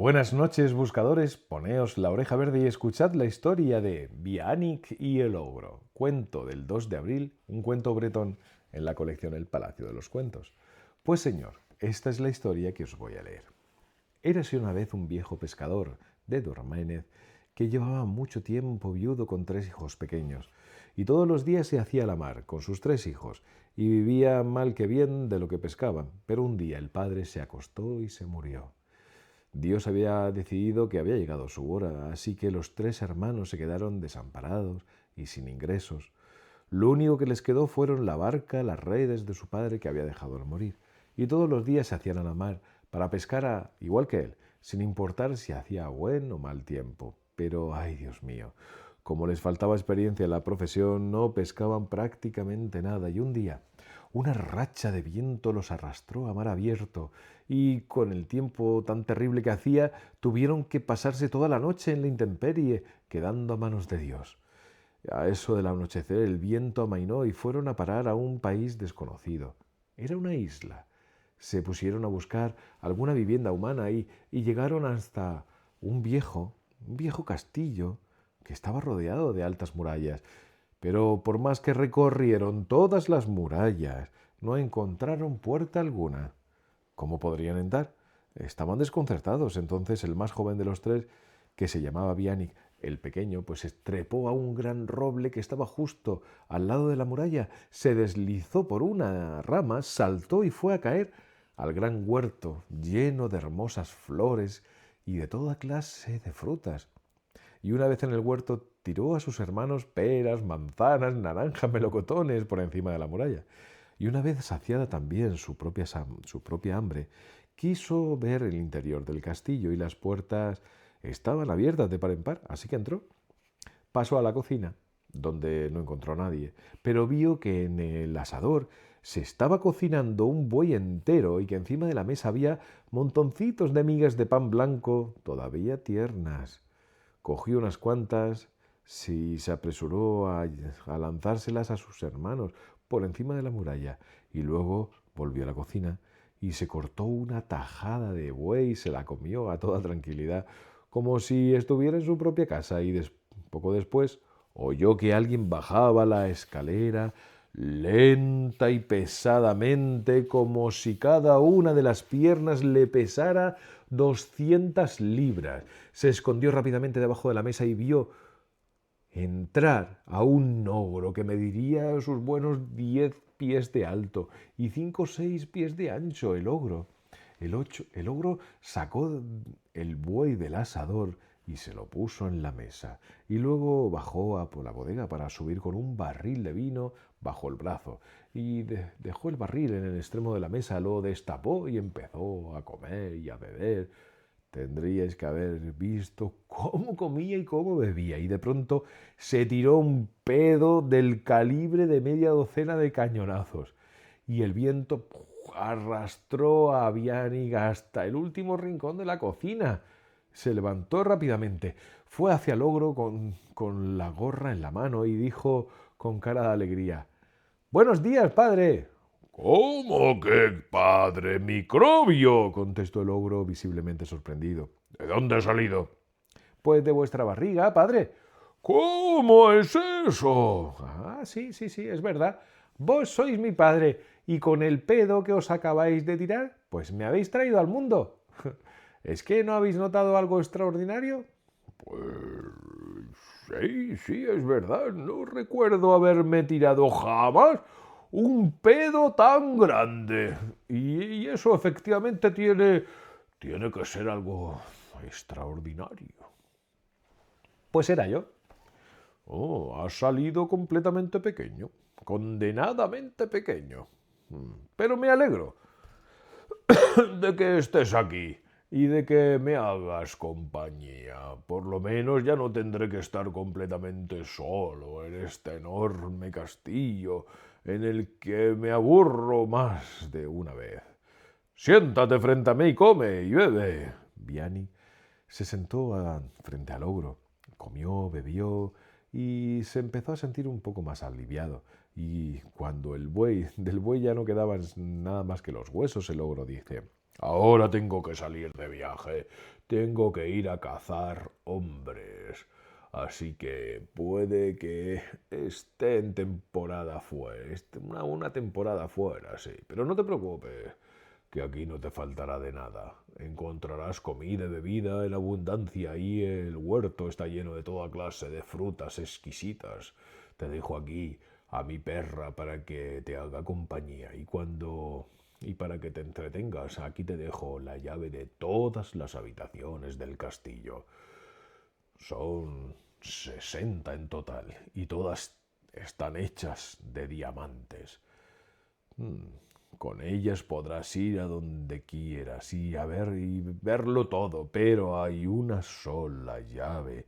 Buenas noches, buscadores. Poneos la oreja verde y escuchad la historia de Bianik y el ogro. Cuento del 2 de abril, un cuento bretón en la colección El Palacio de los Cuentos. Pues señor, esta es la historia que os voy a leer. Érase una vez un viejo pescador de Dorménez que llevaba mucho tiempo viudo con 3 hijos pequeños, y todos los días se hacía a la mar con sus 3 hijos, y vivía mal que bien de lo que pescaban, pero un día el padre se acostó y se murió. Dios había decidido que había llegado su hora, así que los 3 hermanos se quedaron desamparados y sin ingresos. Lo único que les quedó fueron la barca, las redes de su padre que había dejado al morir, y todos los días se hacían a la mar para pescar igual que él, sin importar si hacía buen o mal tiempo. Pero, ay Dios mío, como les faltaba experiencia en la profesión, no pescaban prácticamente nada, y un día una racha de viento los arrastró a mar abierto, y con el tiempo tan terrible que hacía, tuvieron que pasarse toda la noche en la intemperie, quedando a manos de Dios. A eso del anochecer el viento amainó y fueron a parar a un país desconocido. Era una isla. Se pusieron a buscar alguna vivienda humana y llegaron hasta un viejo castillo que estaba rodeado de altas murallas. Pero por más que recorrieron todas las murallas, no encontraron puerta alguna. ¿Cómo podrían entrar? Estaban desconcertados. Entonces el más joven de los 3, que se llamaba Bianik, el pequeño, pues se trepó a un gran roble que estaba justo al lado de la muralla, se deslizó por una rama, saltó y fue a caer al gran huerto lleno de hermosas flores y de toda clase de frutas. Y una vez en el huerto tiró a sus hermanos peras, manzanas, naranjas, melocotones por encima de la muralla. Y una vez saciada también su propia hambre, quiso ver el interior del castillo y las puertas estaban abiertas de par en par, así que entró. Pasó a la cocina, donde no encontró a nadie, pero vio que en el asador se estaba cocinando un buey entero y que encima de la mesa había montoncitos de migas de pan blanco todavía tiernas. Cogió unas cuantas y se apresuró a lanzárselas a sus hermanos por encima de la muralla, y luego volvió a la cocina y se cortó una tajada de buey y se la comió a toda tranquilidad, como si estuviera en su propia casa, y poco después oyó que alguien bajaba la escalera lenta y pesadamente, como si cada una de las piernas le pesara 200 libras. Se escondió rápidamente debajo de la mesa y vio entrar a un ogro que mediría sus buenos 10 pies de alto y 5 o 6 pies de ancho. El ogro sacó el buey del asador y se lo puso en la mesa, y luego bajó a por la bodega para subir con un barril de vino bajo el brazo, y dejó el barril en el extremo de la mesa, lo destapó y empezó a comer y a beber. Tendríais que haber visto cómo comía y cómo bebía, y de pronto se tiró un pedo del calibre de media docena de cañonazos, y el viento arrastró a Bianik hasta el último rincón de la cocina. Se levantó rápidamente, fue hacia el ogro con la gorra en la mano y dijo con cara de alegría: «Buenos días, padre». «¿Cómo que padre microbio?», contestó el ogro visiblemente sorprendido. «¿De dónde has salido?». «Pues de vuestra barriga, padre». «¿Cómo es eso?». «Ah, sí, sí, sí, es verdad. Vos sois mi padre, y con el pedo que os acabáis de tirar, pues me habéis traído al mundo». «¿Es que no habéis notado algo extraordinario?». «Pues sí, sí, es verdad. No recuerdo haberme tirado jamás un pedo tan grande. Y eso efectivamente tiene que ser algo extraordinario». «Pues era yo». «Oh, has salido completamente pequeño, condenadamente pequeño. Pero me alegro de que estés aquí y de que me hagas compañía. Por lo menos ya no tendré que estar completamente solo en este enorme castillo en el que me aburro más de una vez. Siéntate frente a mí y come y bebe». Bianik se sentó frente al ogro, comió, bebió y se empezó a sentir un poco más aliviado. Y cuando del buey ya no quedaban nada más que los huesos, el ogro dice: Ahora tengo que salir de viaje, tengo que ir a cazar hombres. Así que puede que esté en temporada fuera, una temporada fuera, sí. Pero no te preocupes, que aquí no te faltará de nada. Encontrarás comida y bebida en abundancia y el huerto está lleno de toda clase de frutas exquisitas. Te dejo aquí a mi perra para que te haga compañía y para que te entretengas, aquí te dejo la llave de todas las habitaciones del castillo. Son 60 en total y todas están hechas de diamantes. Con ellas podrás ir a donde quieras y verlo todo, pero hay una sola llave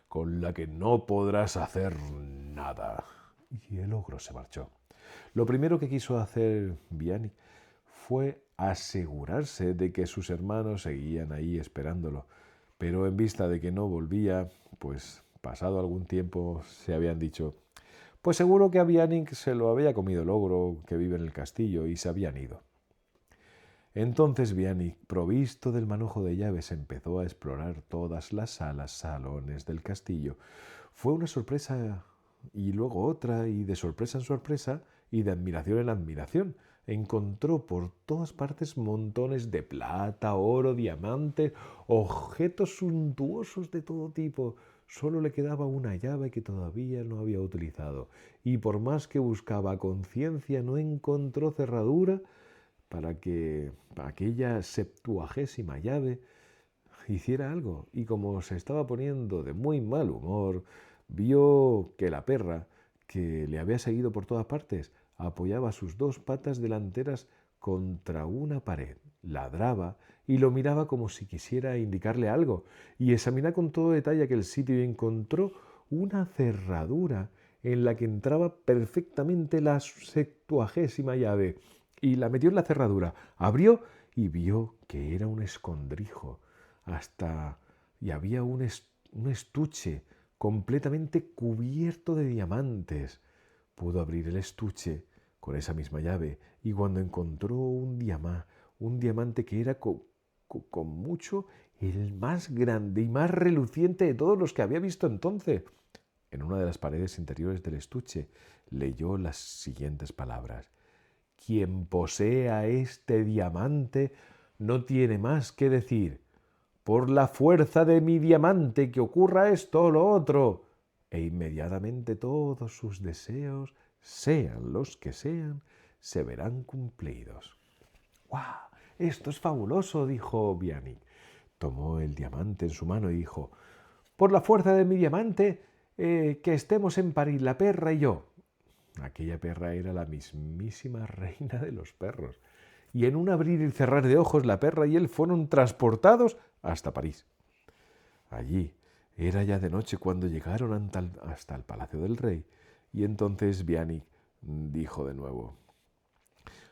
con la que no podrás hacer nada. Y el ogro se marchó. Lo primero que quiso hacer Vianney fue asegurarse de que sus hermanos seguían ahí esperándolo, pero en vista de que no volvía, pues pasado algún tiempo se habían dicho, pues seguro que a Bianic se lo había comido el ogro que vive en el castillo y se habían ido. Entonces Bianic, provisto del manojo de llaves, empezó a explorar todas las salas, salones del castillo. Fue una sorpresa y luego otra, y de sorpresa en sorpresa, y de admiración en admiración. Encontró por todas partes montones de plata, oro, diamantes, objetos suntuosos de todo tipo. Solo le quedaba una llave que todavía no había utilizado, y por más que buscaba a conciencia no encontró cerradura para que aquella 70ª llave hiciera algo. Y como se estaba poniendo de muy mal humor, vio que la perra, que le había seguido por todas partes, apoyaba sus dos patas delanteras contra una pared, ladraba y lo miraba como si quisiera indicarle algo, y examinó con todo detalle aquel sitio y encontró una cerradura en la que entraba perfectamente la 70ª llave, y la metió en la cerradura, abrió y vio que era un escondrijo, y había un estuche completamente cubierto de diamantes. Pudo abrir el estuche con esa misma llave y cuando encontró un diamante que era con mucho el más grande y más reluciente de todos los que había visto entonces. En una de las paredes interiores del estuche leyó las siguientes palabras: quien posea este diamante no tiene más que decir: por la fuerza de mi diamante que ocurra esto o lo otro. E inmediatamente todos sus deseos, sean los que sean, se verán cumplidos. ¡Guau! Esto es fabuloso, dijo Vianney. Tomó el diamante en su mano y dijo: por la fuerza de mi diamante, que estemos en París, la perra y yo. Aquella perra era la mismísima reina de los perros. Y en un abrir y cerrar de ojos, la perra y él fueron transportados hasta París. Allí era ya de noche cuando llegaron hasta el palacio del rey, y entonces Vianney dijo de nuevo: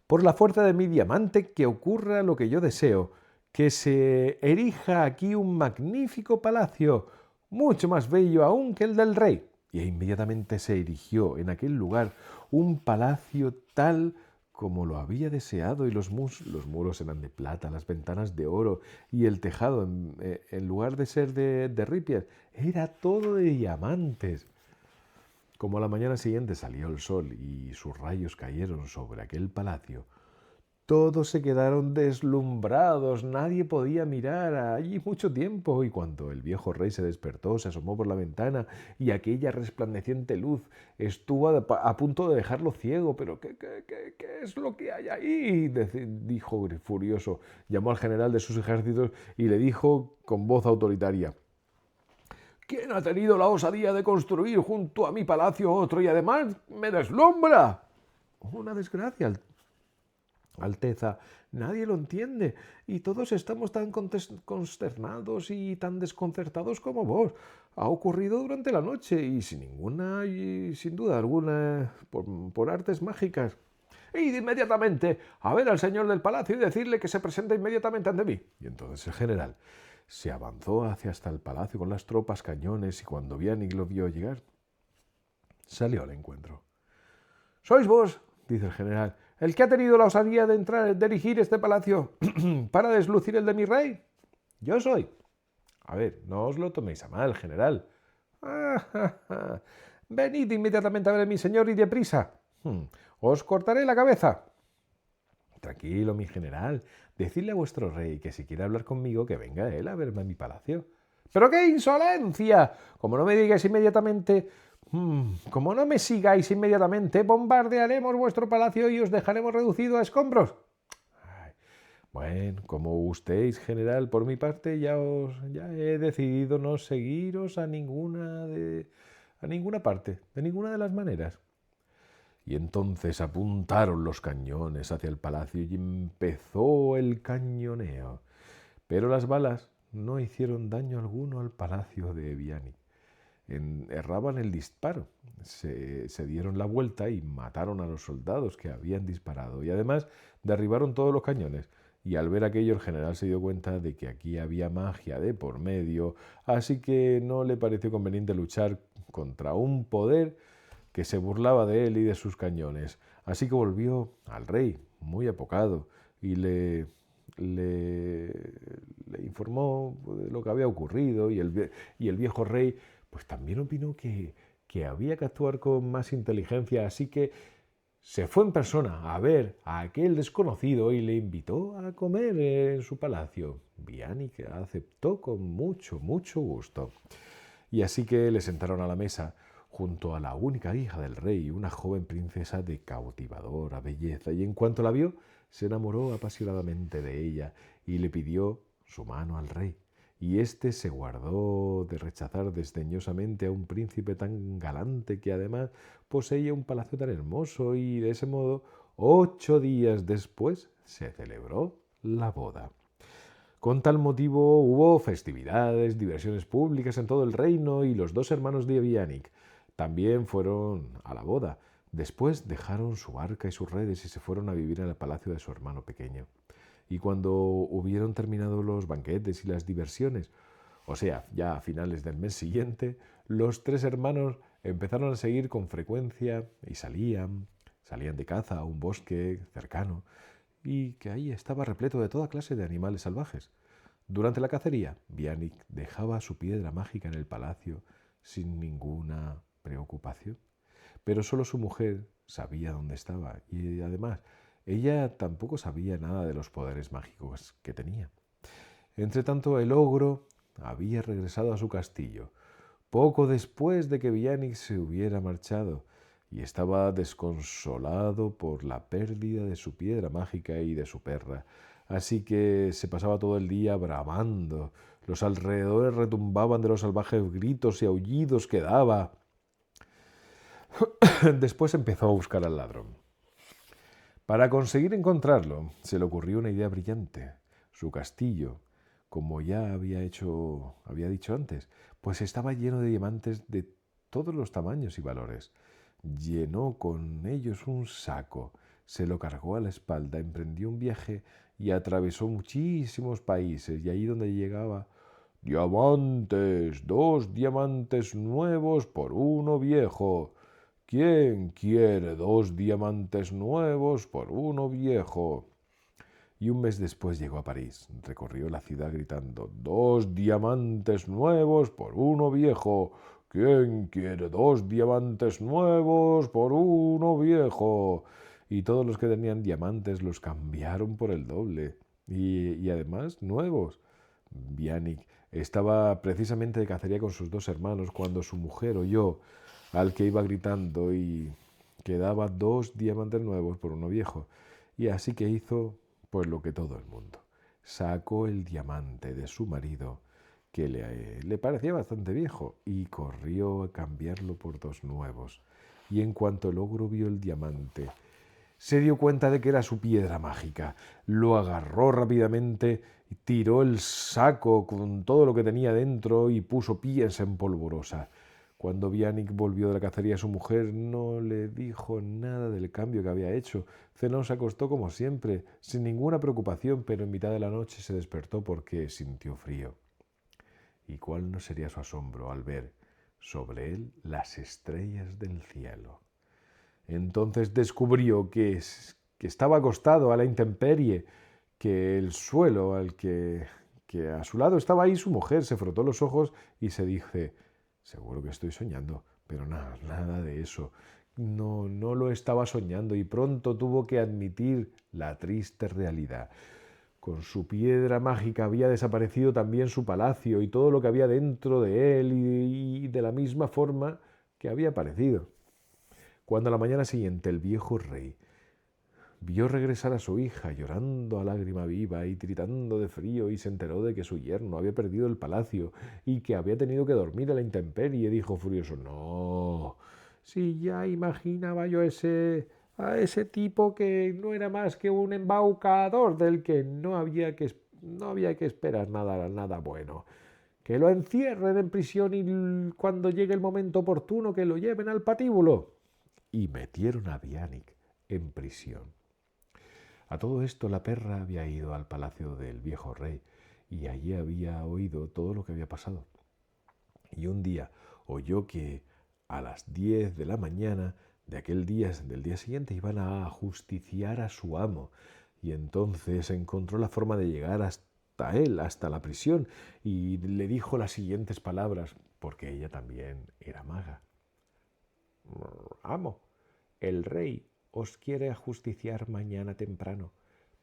por la fuerza de mi diamante, que ocurra lo que yo deseo, que se erija aquí un magnífico palacio, mucho más bello aún que el del rey. Y inmediatamente se erigió en aquel lugar un palacio tal como lo había deseado, y los muros eran de plata, las ventanas de oro, y el tejado, en lugar de ser de ripias, era todo de diamantes. Como a la mañana siguiente salió el sol y sus rayos cayeron sobre aquel palacio, todos se quedaron deslumbrados, nadie podía mirar allí mucho tiempo, y cuando el viejo rey se despertó, se asomó por la ventana y aquella resplandeciente luz estuvo a punto de dejarlo ciego. ¿Pero qué es lo que hay ahí?, dijo furioso. Llamó al general de sus ejércitos y le dijo con voz autoritaria: ¿quién ha tenido la osadía de construir junto a mi palacio otro y además me deslumbra? Una desgracia, Alteza, nadie lo entiende y todos estamos tan consternados y tan desconcertados como vos. Ha ocurrido durante la noche y sin duda alguna, por artes mágicas. Id inmediatamente a ver al señor del palacio y decirle que se presente inmediatamente ante mí. Y entonces el general se avanzó hasta el palacio con las tropas, cañones, y cuando Vianney lo vio llegar, salió al encuentro. ¿Sois vos?, dice el general. ¿El que ha tenido la osadía de erigir este palacio para deslucir el de mi rey? Yo soy. A ver, no os lo toméis a mal, general. Venid inmediatamente a ver a mi señor y deprisa. Os cortaré la cabeza. Tranquilo, mi general. Decidle a vuestro rey que si quiere hablar conmigo, que venga él a verme a mi palacio. ¡Pero qué insolencia! Como no me digáis inmediatamente, como no me sigáis inmediatamente, bombardearemos vuestro palacio y os dejaremos reducido a escombros. Ay, bueno, como gustéis, general, por mi parte ya he decidido no seguiros a ninguna parte, de ninguna de las maneras. Y entonces apuntaron los cañones hacia el palacio y empezó el cañoneo. Pero las balas no hicieron daño alguno al palacio de Biani. Erraban el disparo. Se dieron la vuelta y mataron a los soldados que habían disparado. Y además derribaron todos los cañones. Y al ver aquello el general se dio cuenta de que aquí había magia de por medio, así que no le pareció conveniente luchar contra un poder que se burlaba de él y de sus cañones. Así que volvió al rey, muy apocado, y le informó de lo que había ocurrido, y el viejo rey pues también opinó que había que actuar con más inteligencia, así que se fue en persona a ver a aquel desconocido y le invitó a comer en su palacio. Bianic aceptó con mucho, mucho gusto. Y así que le sentaron a la mesa junto a la única hija del rey, una joven princesa de cautivadora belleza, y en cuanto la vio, se enamoró apasionadamente de ella y le pidió su mano al rey. Y éste se guardó de rechazar desdeñosamente a un príncipe tan galante que además poseía un palacio tan hermoso, y de ese modo, 8 días después, se celebró la boda. Con tal motivo hubo festividades, diversiones públicas en todo el reino, y los dos hermanos de Bianic también fueron a la boda. Después dejaron su barca y sus redes y se fueron a vivir en el palacio de su hermano pequeño. Y cuando hubieron terminado los banquetes y las diversiones, o sea, ya a finales del mes siguiente, los tres hermanos empezaron a seguir con frecuencia y salían de caza a un bosque cercano, y que ahí estaba repleto de toda clase de animales salvajes. Durante la cacería, Bianic dejaba su piedra mágica en el palacio sin ninguna preocupación. Pero solo su mujer sabía dónde estaba, y además ella tampoco sabía nada de los poderes mágicos que tenía. Entretanto, el ogro había regresado a su castillo poco después de que Bianic se hubiera marchado, y estaba desconsolado por la pérdida de su piedra mágica y de su perra. Así que se pasaba todo el día bramando. Los alrededores retumbaban de los salvajes gritos y aullidos que daba. Después empezó a buscar al ladrón. Para conseguir encontrarlo, se le ocurrió una idea brillante. Su castillo, como ya había dicho antes, pues estaba lleno de diamantes de todos los tamaños y valores. Llenó con ellos un saco, se lo cargó a la espalda, emprendió un viaje y atravesó muchísimos países, y ahí donde llegaba: «Diamantes, 2 diamantes nuevos por 1 viejo. ¿Quién quiere 2 diamantes nuevos por 1 viejo?» Y un mes después llegó a París. Recorrió la ciudad gritando: «2 diamantes nuevos por 1 viejo. ¿Quién quiere 2 diamantes nuevos por 1 viejo?» Y todos los que tenían diamantes los cambiaron por el doble. Y además nuevos. Bianic estaba precisamente de cacería con sus 2 hermanos cuando su mujer oyó al que iba gritando y que daba 2 diamantes nuevos por 1 viejo. Y así que hizo pues lo que todo el mundo. Sacó el diamante de su marido, que le parecía bastante viejo, y corrió a cambiarlo por 2 nuevos. Y en cuanto el ogro vio el diamante, se dio cuenta de que era su piedra mágica. Lo agarró rápidamente, tiró el saco con todo lo que tenía dentro y puso pies en polvorosa. Cuando Bianic volvió de la cacería, su mujer no le dijo nada del cambio que había hecho. Zenón se acostó como siempre, sin ninguna preocupación, pero en mitad de la noche se despertó porque sintió frío. ¿Y cuál no sería su asombro al ver sobre él las estrellas del cielo? Entonces descubrió que que estaba acostado a la intemperie, que el suelo que a su lado estaba ahí su mujer, se frotó los ojos y se dice, seguro que estoy soñando, pero nada, nada de eso. No, no lo estaba soñando y pronto tuvo que admitir la triste realidad. Con su piedra mágica había desaparecido también su palacio y todo lo que había dentro de él y de la misma forma que había aparecido. Cuando a la mañana siguiente el viejo rey vio regresar a su hija llorando a lágrima viva y tiritando de frío y se enteró de que su yerno había perdido el palacio y que había tenido que dormir a la intemperie, dijo furioso, no, si ya imaginaba yo a ese tipo que no era más que un embaucador del que no había que esperar nada, nada bueno. Que lo encierren en prisión y cuando llegue el momento oportuno que lo lleven al patíbulo. Y metieron a Bianic en prisión. A todo esto la perra había ido al palacio del viejo rey y allí había oído todo lo que había pasado. Y un día oyó que a las 10 de la mañana de aquel día, del día siguiente, iban a justiciar a su amo. Y entonces encontró la forma de llegar hasta él, hasta la prisión, y le dijo las siguientes palabras, porque ella también era maga. Amo, el rey os quiere ajusticiar mañana temprano,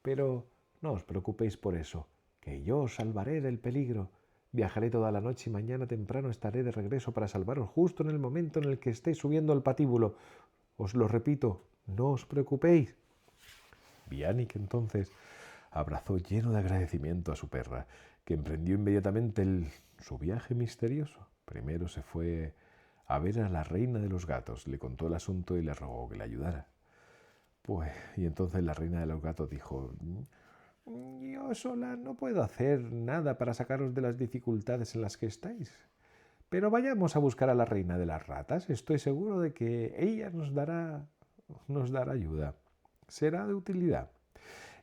pero no os preocupéis por eso, que yo os salvaré del peligro. Viajaré toda la noche y mañana temprano estaré de regreso para salvaros justo en el momento en el que estéis subiendo al patíbulo. Os lo repito, no os preocupéis. Bianic entonces abrazó lleno de agradecimiento a su perra, que emprendió inmediatamente su viaje misterioso. Primero se fue a ver a la reina de los gatos, le contó el asunto y le rogó que le ayudara. Y entonces la reina de los gatos dijo, yo sola no puedo hacer nada para sacaros de las dificultades en las que estáis. Pero vayamos a buscar a la reina de las ratas. Estoy seguro de que ella nos dará ayuda. Será de utilidad.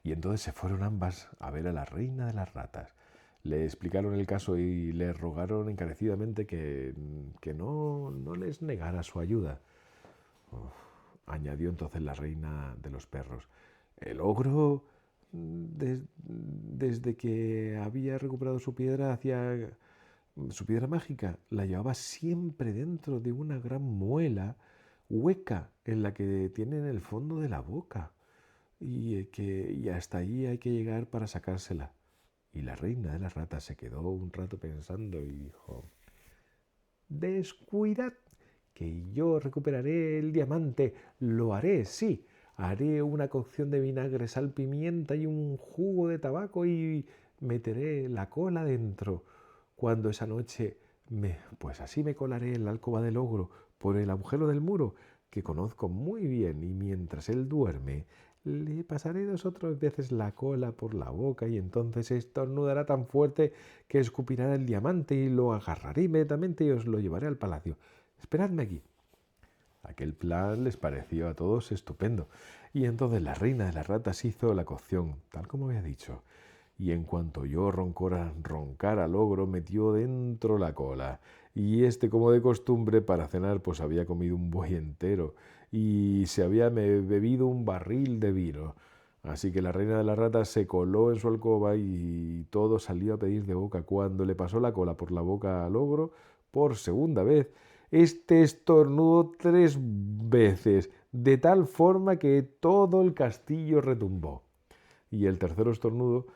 Y entonces se fueron ambas a ver a la reina de las ratas. Le explicaron el caso y le rogaron encarecidamente que no les negara su ayuda. Añadió entonces la reina de los perros. El ogro, desde que había recuperado su piedra mágica, la llevaba siempre dentro de una gran muela hueca en la que tiene en el fondo de la boca y hasta ahí hay que llegar para sacársela. Y la reina de las ratas se quedó un rato pensando y dijo, descuidad, que yo recuperaré el diamante, lo haré, sí, haré una cocción de vinagre, sal, pimienta y un jugo de tabaco y meteré la cola dentro. Cuando esa noche pues así me colaré en la alcoba del ogro por el agujero del muro que conozco muy bien y mientras él duerme le pasaré 2 o 3 veces la cola por la boca y entonces estornudará tan fuerte que escupirá el diamante y lo agarraré inmediatamente y os lo llevaré al palacio. Esperadme aquí. Aquel plan les pareció a todos estupendo y entonces la reina de las ratas hizo la cocción, tal como había dicho, y en cuanto oyó roncar al ogro, metió dentro la cola. Y como de costumbre, para cenar, pues había comido un buey entero y se había bebido un barril de vino. Así que la reina de las ratas se coló en su alcoba y todo salió a pedir de boca. Cuando le pasó la cola por la boca al ogro, por segunda vez, estornudó 3 veces, de tal forma que todo el castillo retumbó. Y el tercer estornudo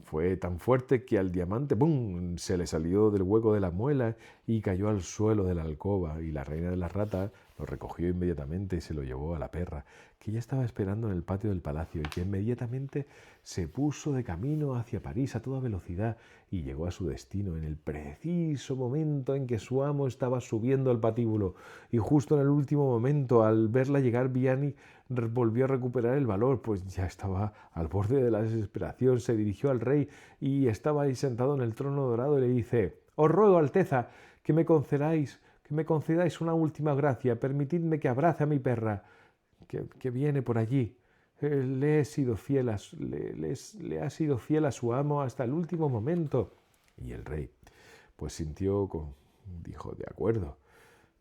fue tan fuerte que al diamante ¡pum!, se le salió del hueco de la muela y cayó al suelo de la alcoba, y la reina de las ratas lo recogió inmediatamente y se lo llevó a la perra, que ya estaba esperando en el patio del palacio y que inmediatamente se puso de camino hacia París a toda velocidad y llegó a su destino en el preciso momento en que su amo estaba subiendo al patíbulo. Y justo en el último momento, al verla llegar, Bianic volvió a recuperar el valor, pues ya estaba al borde de la desesperación. Se dirigió al rey y estaba ahí sentado en el trono dorado y le dice: «Os ruego, Alteza, que me concedáis una última gracia. Permitidme que abrace a mi perra, que viene por allí. Le ha sido fiel a su amo hasta el último momento». Y el rey pues dijo: «De acuerdo».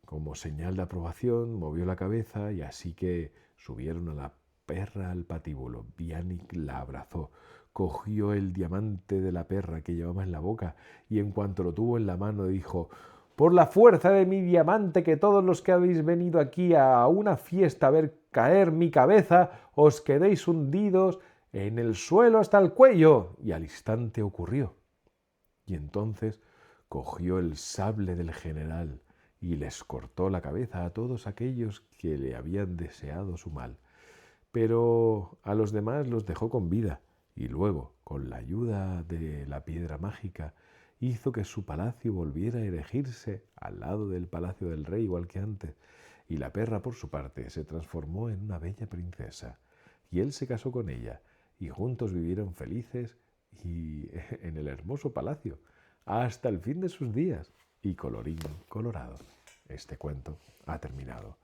Como señal de aprobación, movió la cabeza y así que subieron a la perra al patíbulo. Bianic la abrazó, cogió el diamante de la perra que llevaba en la boca y en cuanto lo tuvo en la mano dijo: «Por la fuerza de mi diamante, que todos los que habéis venido aquí a una fiesta a ver caer mi cabeza os quedéis hundidos en el suelo hasta el cuello». Y al instante ocurrió. Y entonces cogió el sable del general y les cortó la cabeza a todos aquellos que le habían deseado su mal. Pero a los demás los dejó con vida y luego, con la ayuda de la piedra mágica, hizo que su palacio volviera a erigirse al lado del palacio del rey igual que antes. Y la perra, por su parte, se transformó en una bella princesa. Y él se casó con ella y juntos vivieron felices y en el hermoso palacio hasta el fin de sus días. Y colorín colorado, este cuento ha terminado.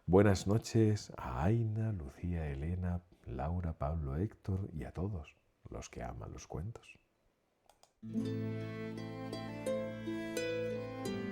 Buenas noches a Aina, Lucía, Elena, Laura, Pablo, Héctor y a todos los que aman los cuentos.